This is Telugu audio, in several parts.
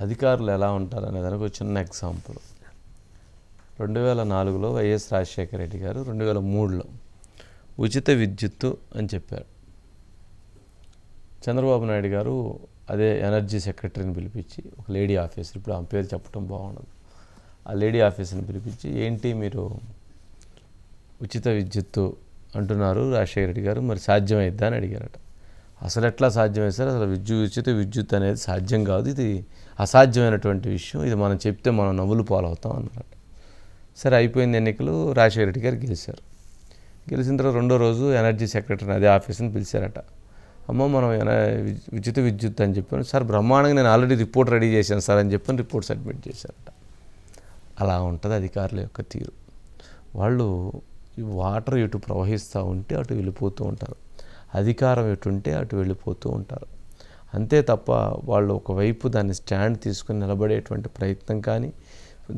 అధికారులు ఎలా ఉంటారనే దానికి ఒక చిన్న ఎగ్జాంపుల్. 2004లో వైఎస్ రాజశేఖర రెడ్డి గారు 2003లో ఉచిత విద్యుత్తు అని చెప్పారు. చంద్రబాబు నాయుడు గారు అదే ఎనర్జీ సెక్రటరీని పిలిపించి, ఒక లేడీ ఆఫీసర్, ఇప్పుడు ఆమె పేరు చెప్పడం బాగుండదు, ఆ లేడీ ఆఫీసర్ని పిలిపించి, ఏంటి మీరు ఉచిత విద్యుత్తు అంటున్నారు రాజశేఖర రెడ్డి గారు, మరి సాధ్యమైద్దా అని అడిగారట. అసలు ఎట్లా సాధ్యమైంది సార్, అసలు ఉచిత విద్యుత్ అనేది సాధ్యం కాదు, ఇది అసాధ్యమైనటువంటి విషయం, ఇది మనం చెప్తే మనం నవ్వులు పాలవుతాం అన్నారట. సరే అయిపోయింది, ఎన్నికలు, రాజశేఖర రెడ్డి గారు గెలిచారు. గెలిచిన తర్వాత రెండో రోజు ఎనర్జీ సెక్రటరీని అదే ఆఫీస్ని పిలిచారట. అమ్మ మనం ఉచిత విద్యుత్ అని చెప్పాను సార్, బ్రహ్మాండంగా నేను ఆల్రెడీ రిపోర్ట్ రెడీ చేశాను సార్ అని చెప్పని రిపోర్ట్ సబ్మిట్ చేశారట. అలా ఉంటుంది అధికారుల యొక్క తీరు. వాళ్ళు వాటర్ ఇటు ప్రవహిస్తూ ఉంటే అటు వెళ్ళిపోతూ ఉంటారు, అధికారం ఎటు ఉంటే అటు వెళ్ళిపోతూ ఉంటారు. అంతే తప్ప వాళ్ళు ఒకవైపు దాన్ని స్టాండ్ తీసుకుని నిలబడేటువంటి ప్రయత్నం కానీ,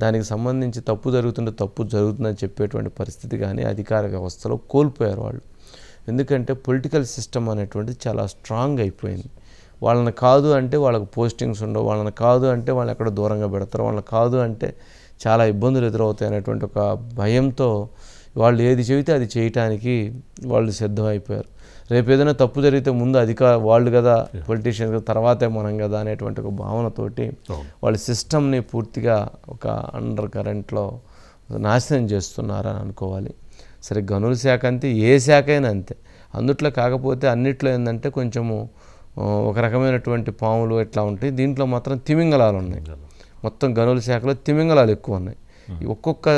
దానికి సంబంధించి తప్పు జరుగుతుంటే తప్పు జరుగుతుందని చెప్పేటువంటి పరిస్థితి కానీ అధికార వ్యవస్థలో కోల్పోయారు వాళ్ళు. ఎందుకంటే పొలిటికల్ సిస్టమ్ అనేటువంటిది చాలా స్ట్రాంగ్ అయిపోయింది. వాళ్ళని కాదు అంటే వాళ్ళకు పోస్టింగ్స్ ఉండవు, వాళ్ళని కాదు అంటే వాళ్ళు ఎక్కడ దూరంగా పెడతారు, వాళ్ళని కాదు అంటే చాలా ఇబ్బందులు ఎదురవుతాయి అనేటువంటి ఒక భయంతో వాళ్ళు ఏది చెబితే అది చేయటానికి వాళ్ళు సిద్ధమైపోయారు. రేపు ఏదైనా తప్పు జరిగితే ముందు వాళ్ళు కదా పొలిటీషియన్స్ కదా, తర్వాతే మనం కదా అనేటువంటి ఒక భావనతోటి వాళ్ళ సిస్టమ్ని పూర్తిగా ఒక అండర్ కరెంట్లో నాశనం చేస్తున్నారని అనుకోవాలి. సరే గనుల శాఖ అంతే, ఏ శాఖ అయినా అంతే. అందుట్లో కాకపోతే అన్నిట్లో ఏంటంటే కొంచెము ఒక రకమైనటువంటి పాములు ఎట్లా ఉంటాయి, దీంట్లో మాత్రం తిమింగలాలు ఉన్నాయి. మొత్తం గనుల శాఖలో తిమింగలాలు ఎక్కువ ఉన్నాయి. ఒక్కొక్క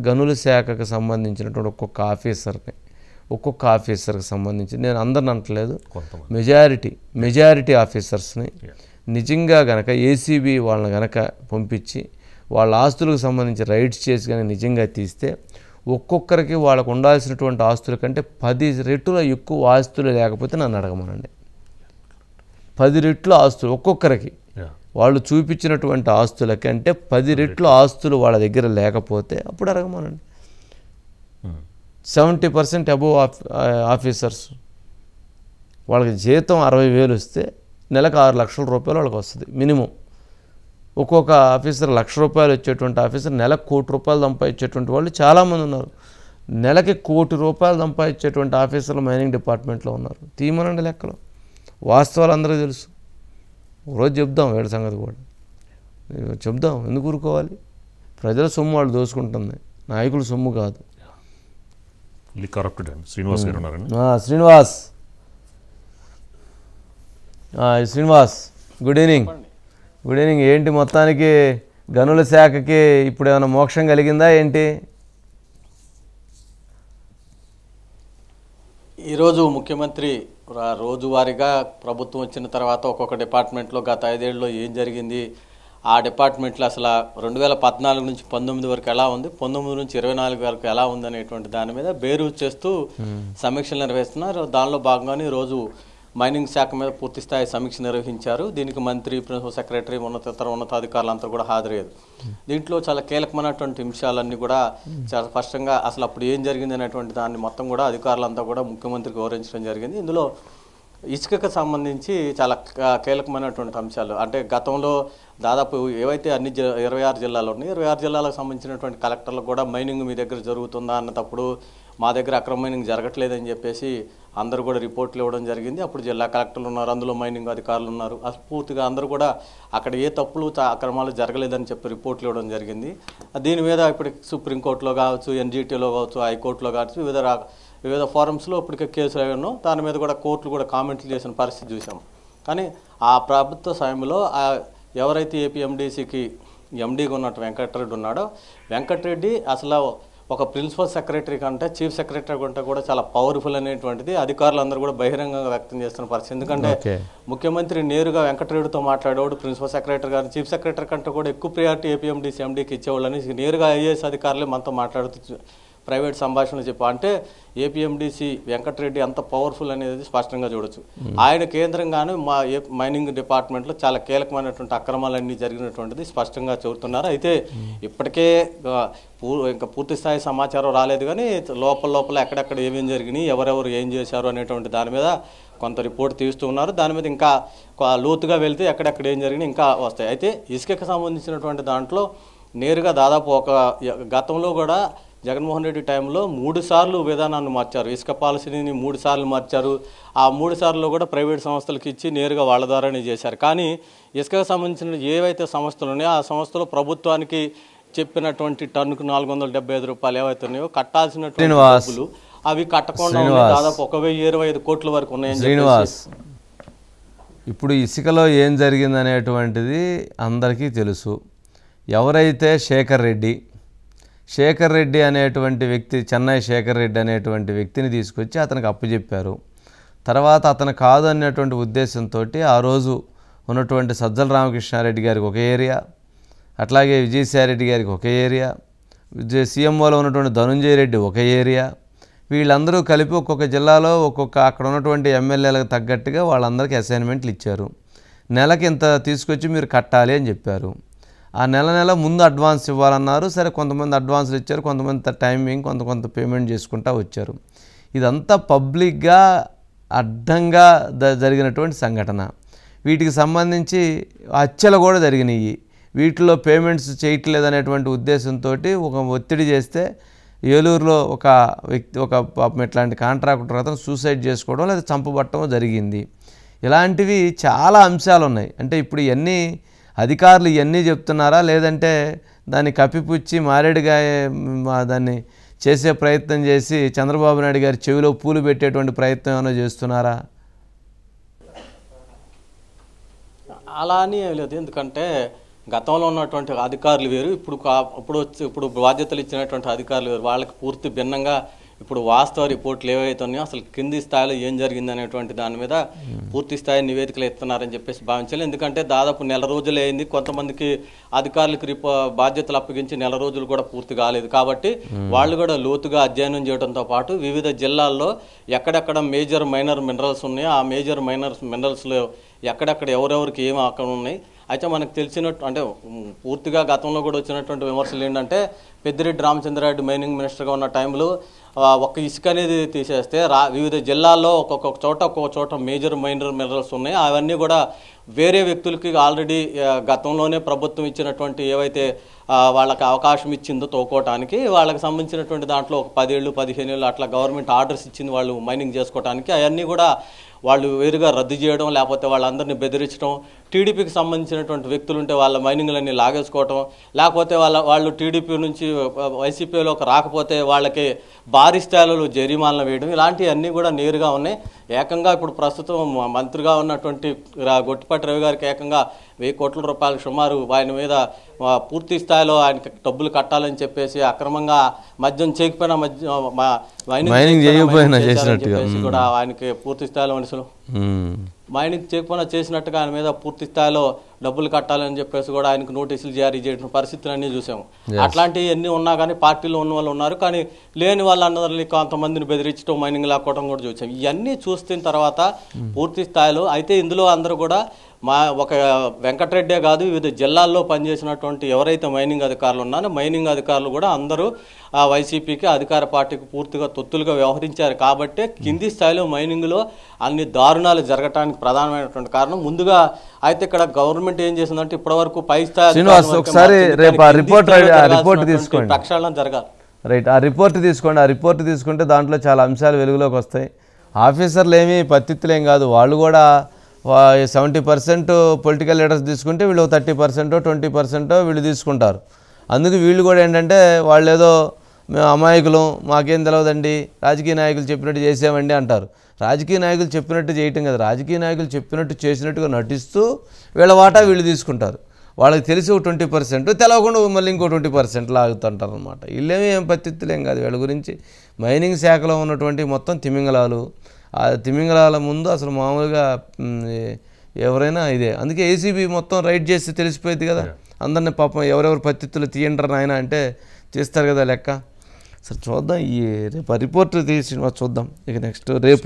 గనుల శాఖకు సంబంధించినటువంటి ఒక్కొక్క ఆఫీసర్కి సంబంధించి, నేను అందరిని అనట్లేదు, మెజారిటీ ఆఫీసర్స్ని నిజంగా గనక ఏసీబీ వాళ్ళని గనక పంపించి వాళ్ళ ఆస్తులకు సంబంధించి రైడ్స్ చేసి కానీ నిజంగా తీస్తే ఒక్కొక్కరికి వాళ్ళకు ఉండాల్సినటువంటి ఆస్తుల కంటే 10 రెట్లు ఎక్కువ ఆస్తులు లేకపోతే నన్ను అడగమనండి. 10 రెట్లు ఆస్తులు ఒక్కొక్కరికి, వాళ్ళు చూపించినటువంటి ఆస్తుల కంటే 10 రెట్లు ఆస్తులు వాళ్ళ దగ్గర లేకపోతే అప్పుడు అడగమనండి. 70% అబోవ్ ఆఫీసర్స్ వాళ్ళకి జీతం 60,000 వస్తే నెలకు 6 లక్షల రూపాయలు వాళ్ళకి వస్తుంది మినిమం. ఒక్కొక్క ఆఫీసర్ 1,00,000 రూపాయలు వచ్చేటువంటి ఆఫీసర్ నెలకు 1 కోటి రూపాయలు సంపాదించేటువంటి వాళ్ళు చాలామంది ఉన్నారు. నెలకి 1 కోటి రూపాయలు సంపాదించేటువంటి ఆఫీసర్లు మైనింగ్ డిపార్ట్మెంట్లో ఉన్నారు. తీయమనండి లెక్కలు, వాస్తవాలు అందరికీ తెలుసు. ఒకరోజు చెప్దాం వీళ్ళ సంగతి కూడా చెప్దాం, ఎందుకు ఊరుకోవాలి? ప్రజల సొమ్ము వాళ్ళు దోసుకుంటుంది, నాయకుల సొమ్ము కాదు. Srinivas good evening. ఏంటి మొత్తానికి గనుల శాఖకి ఇప్పుడు ఏమైనా మోక్షం కలిగిందా ఏంటి? ఈరోజు ముఖ్యమంత్రి రోజువారీగా ప్రభుత్వం వచ్చిన తర్వాత ఒక్కొక్క డిపార్ట్మెంట్లో గత 5 ఏళ్ళలో ఏం జరిగింది, ఆ డిపార్ట్మెంట్లో అసలు 2014 నుంచి 19 వరకు ఎలా ఉంది, 19 నుంచి 24 వరకు ఎలా ఉంది అనేటువంటి దాని మీద బేరు చేస్తూ సమీక్షలు నిర్వహిస్తున్నారు. దానిలో భాగంగానే ఈరోజు మైనింగ్ శాఖ మీద పూర్తి స్థాయి సమీక్ష నిర్వహించారు. దీనికి మంత్రి, ప్రిన్సిపల్ సెక్రటరీ, ఉన్నతాధికారులంతా కూడా హాజరయ్యారు. దీంట్లో చాలా కీలకమైనటువంటి అంశాలన్నీ కూడా చాలా స్పష్టంగా అసలు అప్పుడు ఏం జరిగింది అనేటువంటి దాన్ని మొత్తం కూడా అధికారులంతా కూడా ముఖ్యమంత్రికి వివరించడం జరిగింది. ఇందులో ఇసుకకు సంబంధించి చాలా కీలకమైనటువంటి అంశాలు, అంటే గతంలో దాదాపు ఏవైతే అన్ని 26 జిల్లాలు ఉన్నాయి, 26 జిల్లాలకు సంబంధించినటువంటి కలెక్టర్లకు కూడా మైనింగ్ మీ దగ్గర జరుగుతుందా అన్నప్పుడు మా దగ్గర అక్రమ మైనింగ్ జరగట్లేదని చెప్పేసి అందరూ కూడా రిపోర్ట్లు ఇవ్వడం జరిగింది. అప్పుడు జిల్లా కలెక్టర్లు ఉన్నారు, అందులో మైనింగ్ అధికారులు ఉన్నారు, పూర్తిగా అందరూ కూడా అక్కడ ఏ తప్పులు అక్రమాలు జరగలేదని చెప్పి రిపోర్ట్లు ఇవ్వడం జరిగింది. దీని మీద ఇప్పటికి సుప్రీంకోర్టులో కావచ్చు, ఎన్జిటిలో కావచ్చు, హైకోర్టులో కావచ్చు, వివిధ ఫారమ్స్లో ఇప్పటికే కేసులు అయ్యాను. దాని మీద కూడా కోర్టులు కూడా కామెంట్లు చేసిన పరిస్థితి చూసాం. కానీ ఆ ప్రభుత్వ సమయంలో ఎవరైతే ఏపీఎండీసీకి ఎండీగా ఉన్నట్టు వెంకటరెడ్డి ఉన్నాడో, వెంకటరెడ్డి అసలు ఒక ప్రిన్సిపల్ సెక్రటరీ కంటే చీఫ్ సెక్రటరీ కంటే కూడా చాలా పవర్ఫుల్ అనేటువంటిది అధికారులు అందరూ కూడా బహిరంగంగా వ్యక్తం చేస్తున్న పరిస్థితి. ఎందుకంటే ముఖ్యమంత్రి నేరుగా వెంకటరెడ్డితో మాట్లాడేవాడు, ప్రిన్సిపల్ సెక్రటరీ గారు చీఫ్ సెక్రటరీ కంటే కూడా ఎక్కువ ప్రియారిటీ ఏపీఎండీసీ ఎండీకి ఇచ్చేవాళ్ళని నేరుగా ఐఏఎస్ అధికారులే మనతో మాట్లాడుతూ ప్రైవేట్ సంభాషణలు చెప్పు. అంటే ఏపీఎండీసీ వెంకటరెడ్డి అంత పవర్ఫుల్ అనేది స్పష్టంగా చూడొచ్చు. ఆయన కేంద్రంగానే మైనింగ్ డిపార్ట్మెంట్లో చాలా కీలకమైనటువంటి అక్రమాలన్నీ జరిగినటువంటిది స్పష్టంగా చెబుతున్నారు. అయితే ఇప్పటికే ఇంకా పూర్తి స్థాయి సమాచారం రాలేదు, కానీ లోపల ఎక్కడెక్కడ ఏమేమి జరిగినాయి, ఎవరెవరు ఏం చేశారు అనేటువంటి దాని మీద కొంత రిపోర్ట్ తీస్తూ ఉన్నారు. దాని మీద ఇంకా లోతుగా వెళ్తే ఎక్కడెక్కడ ఏం జరిగినా ఇంకా వస్తాయి. అయితే ఇసుకకి సంబంధించినటువంటి దాంట్లో నేరుగా దాదాపు గతంలో కూడా జగన్మోహన్ రెడ్డి టైంలో 3 సార్లు విధానాన్ని మార్చారు. ఇసుక పాలసీని 3 సార్లు మార్చారు. ఆ 3 సార్లు కూడా ప్రైవేట్ సంస్థలకు ఇచ్చి నేరుగా వాళ్ళ ద్వారానే చేశారు. కానీ ఇసుకకు సంబంధించిన ఏవైతే సంస్థలు ఉన్నాయో ఆ సంస్థలు ప్రభుత్వానికి చెప్పినటువంటి టన్నుకు 475 రూపాయలు ఏవైతే ఉన్నాయో కట్టాల్సినటువంటి డబ్బులు అవి కట్టకుండా దాదాపు 1025 కోట్ల వరకు ఉన్నాయని శ్రీనివాస్, ఇప్పుడు ఇసుకలో ఏం జరిగిందనేటువంటిది అందరికీ తెలుసు. ఎవరైతే శేఖర్ రెడ్డి అనేటువంటి వ్యక్తి, చెన్నై శేఖర్ రెడ్డి అనేటువంటి వ్యక్తిని తీసుకొచ్చి అతనికి అప్పచెప్పారు. తర్వాత అతను కాదు అనేటువంటి ఉద్దేశంతో ఆ రోజు ఉన్నటువంటి సజ్జల రామకృష్ణారెడ్డి గారికి ఒక ఏరియా, అట్లాగే విజయసాయిరెడ్డి గారికి ఒక ఏరియా, సీఎంఓలో ఉన్నటువంటి ధనుంజయ రెడ్డి ఒక ఏరియా, వీళ్ళందరూ కలిపి ఒక్కొక్క జిల్లాలో అక్కడ ఉన్నటువంటి ఎమ్మెల్యేలకు తగ్గట్టుగా వాళ్ళందరికీ అసైన్మెంట్లు ఇచ్చారు. నెలకి ఇంత తీసుకొచ్చి మీరు కట్టాలి అని చెప్పారు. ఆ నెల ముందు అడ్వాన్స్ ఇవ్వాలన్నారు. సరే, కొంతమంది అడ్వాన్సులు ఇచ్చారు, కొంతమంది టైమింగ్ కొంత పేమెంట్ చేసుకుంటూ వచ్చారు. ఇదంతా పబ్లిక్గా అడ్డంగా జరిగినటువంటి సంఘటన. వీటికి సంబంధించి హత్యలు కూడా జరిగినాయి. వీటిలో పేమెంట్స్ చేయట్లేదనేటువంటి ఉద్దేశంతో ఒక ఒత్తిడి చేస్తే ఏలూరులో ఒక వ్యక్తి ఇట్లాంటి కాంట్రాక్టర్ అతను సూసైడ్ చేసుకోవడం లేదా చంపబట్టడం జరిగింది. ఇలాంటివి చాలా అంశాలు ఉన్నాయి. అంటే ఇప్పుడు ఇవన్నీ అధికారులు ఇవన్నీ చెప్తున్నారా, లేదంటే దాన్ని కప్పిపుచ్చి మారేడుగా దాన్ని చేసే ప్రయత్నం చేసి చంద్రబాబు నాయుడు గారి చెవిలో పూలు పెట్టేటువంటి ప్రయత్నం ఏమైనా చేస్తున్నారా? అలా అని లేదు. ఎందుకంటే గతంలో ఉన్నటువంటి అధికారులు వేరు, ఇప్పుడు బాధ్యతలు ఇచ్చినటువంటి అధికారులు వేరు. వాళ్ళకి పూర్తి భిన్నంగా ఇప్పుడు వాస్తవ రిపోర్ట్లు ఏవైతే ఉన్నాయో అసలు కింది స్థాయిలో ఏం జరిగింది అనేటువంటి దాని మీద పూర్తి స్థాయి నివేదికలు ఇస్తున్నారని చెప్పేసి భావించాలి. ఎందుకంటే దాదాపు నెల రోజులు అయింది. కొంతమందికి అధికారులకు బాధ్యతలు అప్పగించి నెల రోజులు కూడా పూర్తి కాలేదు. కాబట్టి వాళ్ళు కూడా లోతుగా అధ్యయనం చేయడంతో పాటు వివిధ జిల్లాల్లో ఎక్కడెక్కడ మేజర్ మైనర్ మినరల్స్ ఉన్నాయో ఆ మేజర్ మైనర్ మినరల్స్లో ఎక్కడెక్కడ ఎవరెవరికి ఏమి అక్కడ ఉన్నాయి. అయితే మనకు తెలిసినట్టు అంటే పూర్తిగా గతంలో కూడా వచ్చినటువంటి విమర్శలు ఏంటంటే పెద్దిరెడ్డి రామచంద్రారెడ్డి మైనింగ్ మినిస్టర్గా ఉన్న టైంలో ఒక్క ఇసుక అనేది తీసేస్తే వివిధ జిల్లాల్లో ఒక్కొక్క చోట మేజర్ మైనర్ మినరల్స్ ఉన్నాయి. అవన్నీ కూడా వేరే వ్యక్తులకి ఆల్రెడీ గతంలోనే ప్రభుత్వం ఇచ్చినటువంటి ఏవైతే వాళ్ళకి అవకాశం ఇచ్చిందో తోకోవటానికి, వాళ్ళకి సంబంధించినటువంటి దాంట్లో ఒక 10 ఏళ్ళు 15 ఏళ్ళు అట్లా గవర్నమెంట్ ఆర్డర్స్ ఇచ్చింది వాళ్ళు మైనింగ్ చేసుకోవటానికి. అవన్నీ కూడా వాళ్ళు వేరుగా రద్దు చేయడం, లేకపోతే వాళ్ళందరినీ బెదిరించడం, టీడీపీకి సంబంధించినటువంటి వ్యక్తులు ఉంటే వాళ్ళ మైనింగ్లన్నీ లాగేసుకోవటం, లేకపోతే వాళ్ళు టీడీపీ నుంచి వైసీపీలోకి రాకపోతే వాళ్ళకి భారీ స్థాయిలో జరిమానాలు వేయడం, ఇలాంటివన్నీ కూడా నేరుగా ఉన్నాయి. ఏకంగా ఇప్పుడు ప్రస్తుతం మంత్రిగా ఉన్నటువంటి గొట్టిపాటి రవి గారికి ఏకంగా 1000 కోట్ల రూపాయలు సుమారు ఆయన మీద పూర్తి స్థాయిలో ఆయనకి డబ్బులు కట్టాలని చెప్పేసి అక్రమంగా మద్యం చేయకపోయినా మైనింగ్ చేయకపోయినా కూడా ఆయనకి పూర్తి స్థాయిలో మనుషులు మైనింగ్ చేయకపోయినా చేసినట్టుగా ఆయన మీద పూర్తి స్థాయిలో డబ్బులు కట్టాలని చెప్పేసి కూడా ఆయనకు నోటీసులు జారీ చేయడం పరిస్థితులన్నీ చూసాము. అట్లాంటివి అన్నీ ఉన్నా కానీ పార్టీలో ఉన్న వాళ్ళు ఉన్నారు, కానీ లేని వాళ్ళందరినీ కొంతమందిని బెదిరించడం, మైనింగ్ లాక్కోవడం కూడా చూసాం. ఇవన్నీ చూస్తున్న తర్వాత పూర్తి స్థాయిలో అయితే ఇందులో అందరూ కూడా ఒక వెంకటరెడ్డే కాదు, వివిధ జిల్లాల్లో పనిచేసినటువంటి ఎవరైతే మైనింగ్ అధికారులు ఉన్నారో మైనింగ్ అధికారులు కూడా అందరూ వైసీపీకి అధికార పార్టీకి పూర్తిగా తొత్తులుగా వ్యవహరించారు. కాబట్టి కింది స్థాయిలో మైనింగ్లో అన్ని దారుణాలు జరగడానికి ప్రధానమైనటువంటి కారణం. ముందుగా అయితే ఇక్కడ గవర్నమెంట్ ఏం చేసిందంటే ఇప్పటివరకు పై స్థాయి ప్రక్షాళన జరగాలి. రైట్, ఆ రిపోర్ట్ తీసుకోండి. ఆ రిపోర్ట్ తీసుకుంటే దాంట్లో చాలా అంశాలు వెలుగులోకి వస్తాయి. ఆఫీసర్లు ఏమీ పత్తిత్తులేం కాదు, వాళ్ళు కూడా 70% పొలిటికల్ లీడర్స్ తీసుకుంటే వీళ్ళు 30% 20% వీళ్ళు తీసుకుంటారు. అందుకు వీళ్ళు కూడా ఏంటంటే వాళ్ళు ఏదో మేము అమాయకులు, మాకేం తెలియదండి, రాజకీయ నాయకులు చెప్పినట్టు చేసామండి అంటారు. రాజకీయ నాయకులు చెప్పినట్టు చేయటం కదా, రాజకీయ నాయకులు చెప్పినట్టు చేసినట్టుగా నటిస్తూ వీళ్ళ వాటా వీళ్ళు తీసుకుంటారు. వాళ్ళకి తెలిసి 20%, తెలవకుండా మళ్ళీ ఇంకో 20% లాగుతుంటారు అనమాట. వీళ్ళేమీ ఏం పత్తిత్తులేం కాదు. వీళ్ళ గురించి మైనింగ్ శాఖలో ఉన్నటువంటి మొత్తం తిమింగలాలు, ఆ తిమింగలాల ముందు అసలు మామూలుగా ఎవరైనా ఇదే. అందుకే ఏసీబీ మొత్తం రైడ్ చేసి తెలిసిపోయింది కదా అందరినీ. పాపం ఎవరెవరు పత్తిత్తులు తీయంటారు ఆయన అంటే తీస్తారు కదా లెక్క. సరే చూద్దాం, ఈ రేపు రిపోర్ట్ తీసి చూద్దాం. ఇక నెక్స్ట్ రేపు